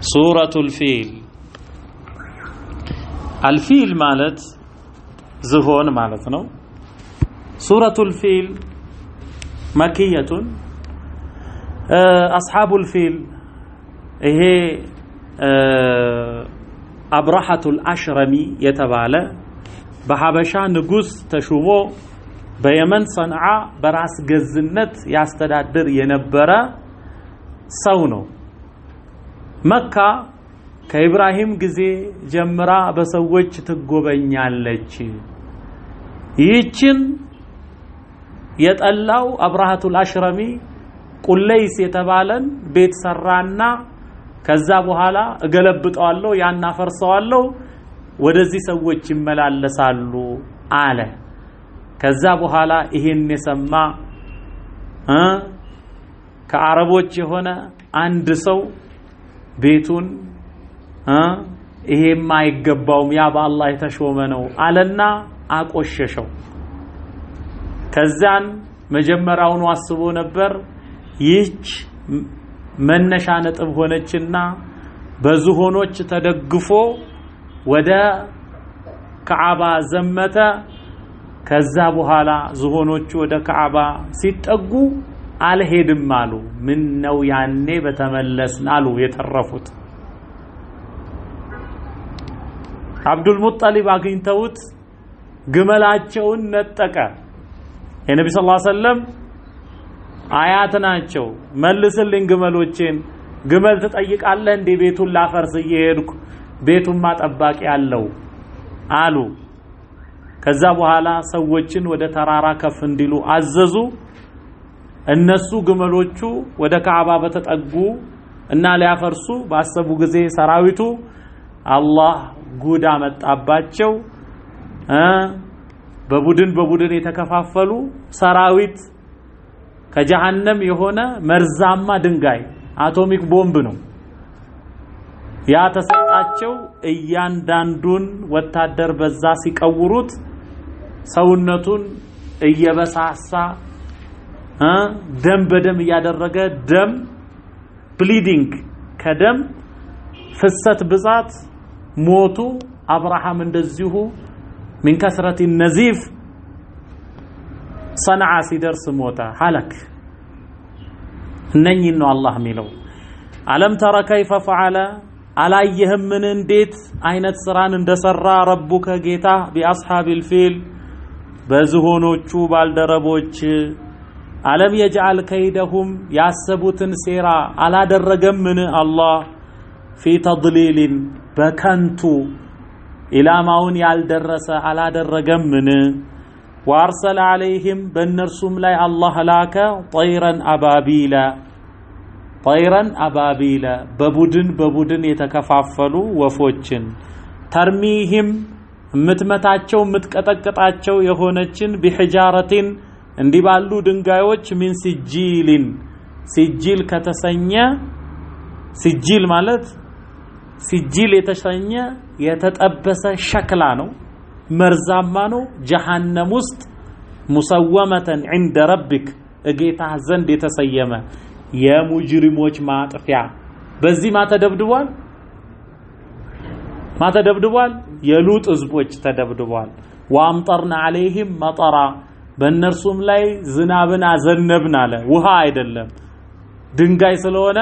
سورة الفيل. الفيل مالت زهون مالتنا. سورة الفيل مكية. أصحاب الفيل هي أبرحة الأشرمي يتبالى بحبشا نقص تشومو بيمن صنعاء براس جزنت يستدادر ينبرا سونو مكة كإبراهيم جزي جمرا بسوج تقوبينيالج يجن يتألاو أبرحة الأشرمي قليس يتبالن بيت سرانا كذابوهالا قلبتوالو يانا فرسوالو ودزي سوج ملالسالو آله كذابوهالا إهن نسمى كعربوች የሆነ አንድ ሰው ቤቱን ይሄማ አይገባውም ያ በአላህ የተሾመ ነው አለና አቆሸሸው። ከዛን መጀመሪያውን አስቦ ነበር ይህች መነሻ ነጥብ ሆነችና በዝሆኖች ተደግፎ ወደ ካዕባ ዘመተ። ከዛ በኋላ ዝሆኖቹ ወደ ካዕባ ሲጠጉ አልሄድም አሉ። ምን ነው ያኔ በተመለስን አሉ የተረፉት። አብዱል ሙጠሊብ አግኝተውት ግመላቸውን ነጠቀ። የነብዩ ሰለላሁ ዐለይሂ ወሰለም አያት ናቸው። መልስልኝ ግመሎቼን። ግመል ትጠይቃለህ እንዴ? ቤቱን ላፈርስ እየሄድኩ ቤቱን ማጠባቂ ያለው አሉ። ከዛ በኋላ ሰዎችን ወደ ተራራ ከፍ እንዲሉ አዘዙ። እነሱ ግመሎቹ ወደ ካዕባ በተጠጉ እና ሊያፈርሱ ባሰቡ ጊዜ ሰራዊቱ አላህ ጉድ አመጣባቸው። በቡድን የተከፋፈሉ ሰራዊት ከጀሃነም የሆነ መርዛማ ድንጋይ አቶሚክ ቦምብ ነው ያ ተሰጣቸው። እያንዳንዱን ወታደር በዛ ሲቀውሩት ሰውነቱን እየበሳሳ ደም በደም ያደረገ ደም ብሊዲንግ ከደም ፍሰት ብዛት ሞቱ። አብርሃም እንደዚሁ من كثرة النزيف صنع ሲደርስ ሞተ ሐለክ። እነኚህ ነው አላህ የሚለው። አለም ተረ ከይፈ ፈዓለ አላየህም ምን እንዴት አይነት ስራን እንደሰራ ረቡከ ጌታ ቢአስሐቢል ፊል በዝሆኖቹ ባልደረቦች አለም የجعل ከይደሁም ያሰቡትን ሴራ አላደረገም ምን አላህ ፊ ተድሊል በከንቱ ኢላማውን ያልደረሰ አላደረገም ምን ወአርሰለ عليهم በእነርሱም ላይ አላህ ላከ ጠይረን አባቢላ በቡድን የተከፋፈሉ ወፎችን ተርሚህም ምትመታቸው ምትቀጠቅጣቸው የሆነችን ቢሂጃረቲን እንዲባሉ ድንጋዮች ሚን ሲጂል ከተሰኘ ሲጂል ማለት ሲጂል የተሰኘ የተጠበሰ ሸክላ ነው። መርዛማ ነው። ጀሃነም ውስጥ ሙሰወመተን عند ربك እጌታ ዘንድ የተሰየመ የሙጅሪሞች ማጥፊያ። በዚህ ማተደብድቧል የሉጥ ህዝቦች ተደብድቧል። ወአምጠርና عليهم መጠራ በእነርሱም ላይ ዝናብን አዘነብን አለ። ውሃ አይደለም ድንጋይ ስለሆነ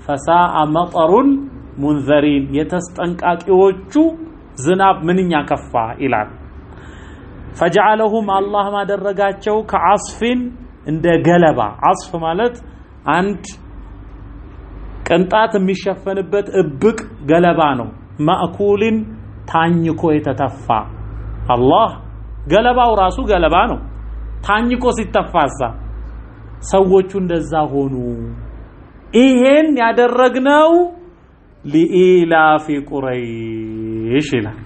ፈሳአ መጠሩል ሙንዘሪን የተስጠንቃቂዎቹ ዝናብ ምንኛ ከፋ ይላል። ፈጀዐለሁም አላህ ማደረጋቸው ከዐስፊን እንደ ገለባ። ዐስፍ ማለት አንድ ቅንጣት የሚሸፈንበት እብቅ ገለባ ነው። ማእኩልን ታኝኮ የተተፋ። አላህ ገለባው ራሱ ገለባ ነው። ታኝኮ ሲተፋሳ ሰዎቹ እንደዛ ሆኑ። ይሄን ያደረግነው ሊኢላፊ ቁረይሽ ይላል።